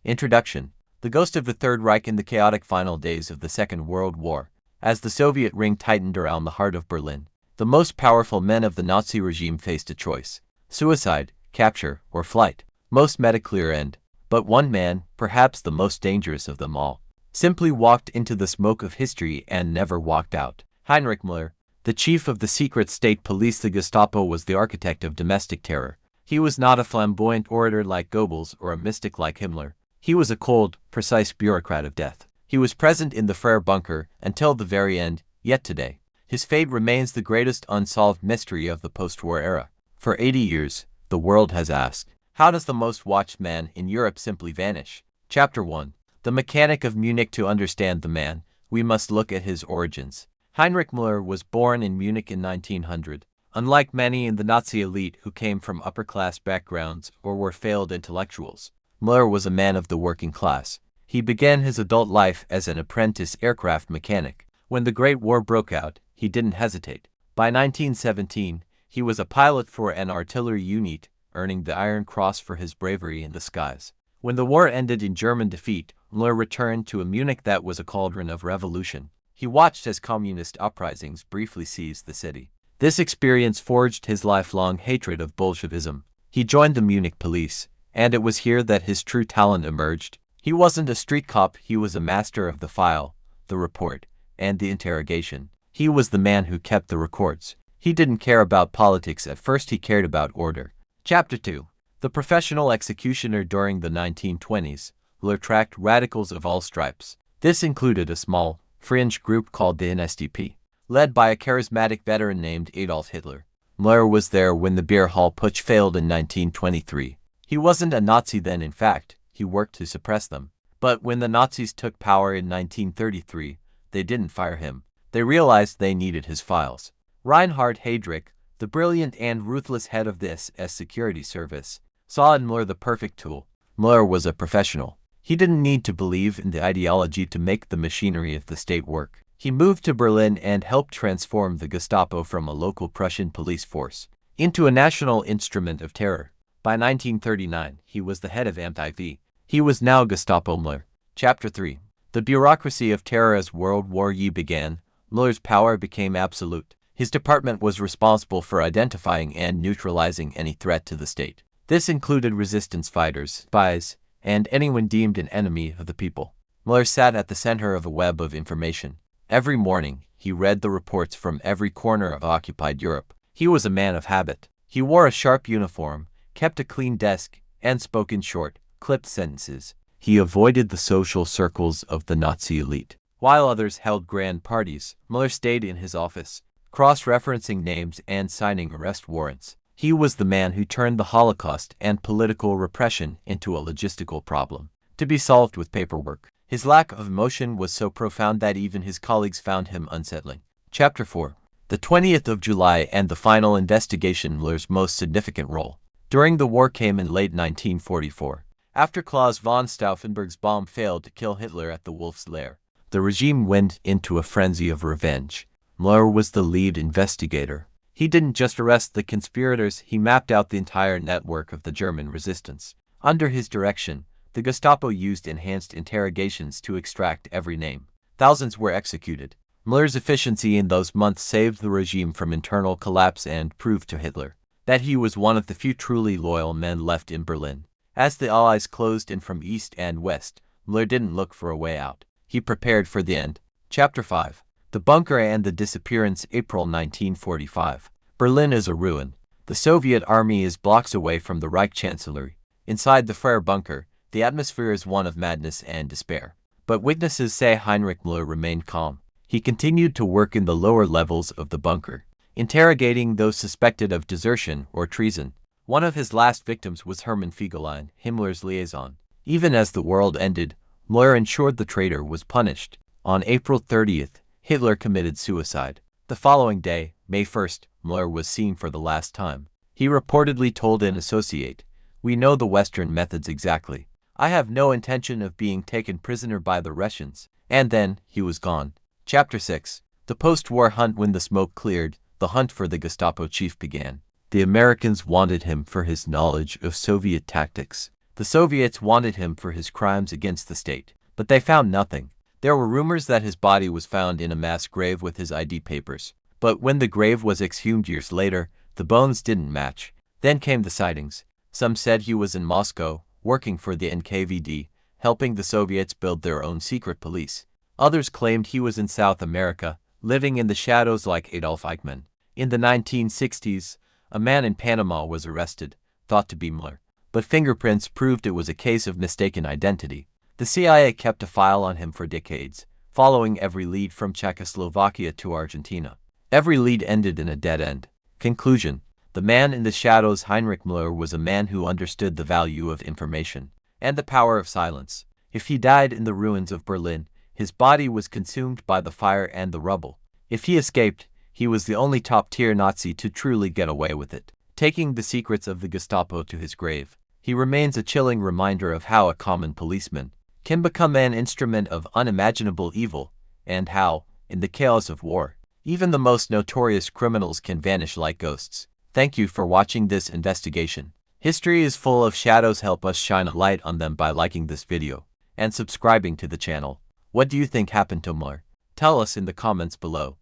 Introduction. The ghost of the Third Reich in the chaotic final days of the Second World War. As the Soviet ring tightened around the heart of Berlin, the most powerful men of the Nazi regime faced a choice: suicide, capture, or flight. Most met a clear end. But one man, perhaps the most dangerous of them all, simply walked into the smoke of history and never walked out. Heinrich Müller, the chief of the secret state police, the Gestapo, was the architect of domestic terror. He was not a flamboyant orator like Goebbels or a mystic like Himmler. He was a cold, precise bureaucrat of death. He was present in the Freire bunker until the very end, yet today, his fate remains the greatest unsolved mystery of the post-war era. For 80 years, the world has asked, how does the most watched man in Europe simply vanish? Chapter 1. The Mechanic of Munich. To understand the man, we must look at his origins. Heinrich Müller was born in Munich in 1900. Unlike many in the Nazi elite who came from upper-class backgrounds or were failed intellectuals, Müller was a man of the working class. He began his adult life as an apprentice aircraft mechanic. When the Great War broke out, he didn't hesitate. By 1917, he was a pilot for an artillery unit, earning the Iron Cross for his bravery in the skies. When the war ended in German defeat, Müller returned to a Munich that was a cauldron of revolution. He watched as communist uprisings briefly seized the city. This experience forged his lifelong hatred of Bolshevism. He joined the Munich police, and it was here that his true talent emerged. He wasn't a street cop, he was a master of the file, the report, and the interrogation. He was the man who kept the records. He didn't care about politics at first, he cared about order. Chapter 2. The professional executioner. During the 1920s, Müller tracked radicals of all stripes. This included a small, fringe group called the NSDAP, led by a charismatic veteran named Adolf Hitler. Müller was there when the beer hall putsch failed in 1923. He wasn't a Nazi then, in fact, he worked to suppress them. But when the Nazis took power in 1933, they didn't fire him. They realized they needed his files. Reinhard Heydrich, the brilliant and ruthless head of the SS security service, saw in Müller the perfect tool. Müller was a professional. He didn't need to believe in the ideology to make the machinery of the state work. He moved to Berlin and helped transform the Gestapo from a local Prussian police force into a national instrument of terror. By 1939, he was the head of Amt-IV. He was now Gestapo Müller. Chapter 3. The bureaucracy of terror. As World War I began, Müller's power became absolute. His department was responsible for identifying and neutralizing any threat to the state. This included resistance fighters, spies, and anyone deemed an enemy of the people. Müller sat at the center of a web of information. Every morning, he read the reports from every corner of occupied Europe. He was a man of habit. He wore a sharp uniform, kept a clean desk, and spoke in short, clipped sentences. He avoided the social circles of the Nazi elite. While others held grand parties, Müller stayed in his office, cross-referencing names and signing arrest warrants. He was the man who turned the Holocaust and political repression into a logistical problem, to be solved with paperwork. His lack of emotion was so profound that even his colleagues found him unsettling. Chapter 4. The 20th of July and the final investigation. Müller's most significant role during the war came in late 1944. After Klaus von Stauffenberg's bomb failed to kill Hitler at the Wolf's Lair, the regime went into a frenzy of revenge. Müller was the lead investigator. He didn't just arrest the conspirators, he mapped out the entire network of the German resistance. Under his direction, the Gestapo used enhanced interrogations to extract every name. Thousands were executed. Müller's efficiency in those months saved the regime from internal collapse and proved to Hitler that he was one of the few truly loyal men left in Berlin. As the Allies closed in from east and west, Müller didn't look for a way out. He prepared for the end. Chapter 5. The bunker and the disappearance. April 1945. Berlin is a ruin. The Soviet army is blocks away from the Reich Chancellery. Inside the Freire bunker, the atmosphere is one of madness and despair. But witnesses say Heinrich Müller remained calm. He continued to work in the lower levels of the bunker, interrogating those suspected of desertion or treason. One of his last victims was Hermann Fegelein, Himmler's liaison. Even as the world ended, Müller ensured the traitor was punished. On April 30th, Hitler committed suicide. The following day, May 1st, Müller was seen for the last time. He reportedly told an associate, "We know the Western methods exactly. I have no intention of being taken prisoner by the Russians." And then, he was gone. Chapter 6. The post-war hunt. When the smoke cleared, the hunt for the Gestapo chief began. The Americans wanted him for his knowledge of Soviet tactics. The Soviets wanted him for his crimes against the state, but they found nothing. There were rumors that his body was found in a mass grave with his ID papers, but when the grave was exhumed years later, the bones didn't match. Then came the sightings. Some said he was in Moscow, working for the NKVD, helping the Soviets build their own secret police. Others claimed he was in South America, living in the shadows like Adolf Eichmann. In the 1960s, a man in Panama was arrested, thought to be Müller, but fingerprints proved it was a case of mistaken identity. The CIA kept a file on him for decades, following every lead from Czechoslovakia to Argentina. Every lead ended in a dead end. Conclusion: the man in the shadows, Heinrich Müller, was a man who understood the value of information and the power of silence. If he died in the ruins of Berlin, his body was consumed by the fire and the rubble. If he escaped, he was the only top-tier Nazi to truly get away with it, taking the secrets of the Gestapo to his grave. He remains a chilling reminder of how a common policeman can become an instrument of unimaginable evil, and how, in the chaos of war, even the most notorious criminals can vanish like ghosts. Thank you for watching this investigation. History is full of shadows. Help us shine a light on them by liking this video and subscribing to the channel. What do you think happened to Müller? Tell us in the comments below.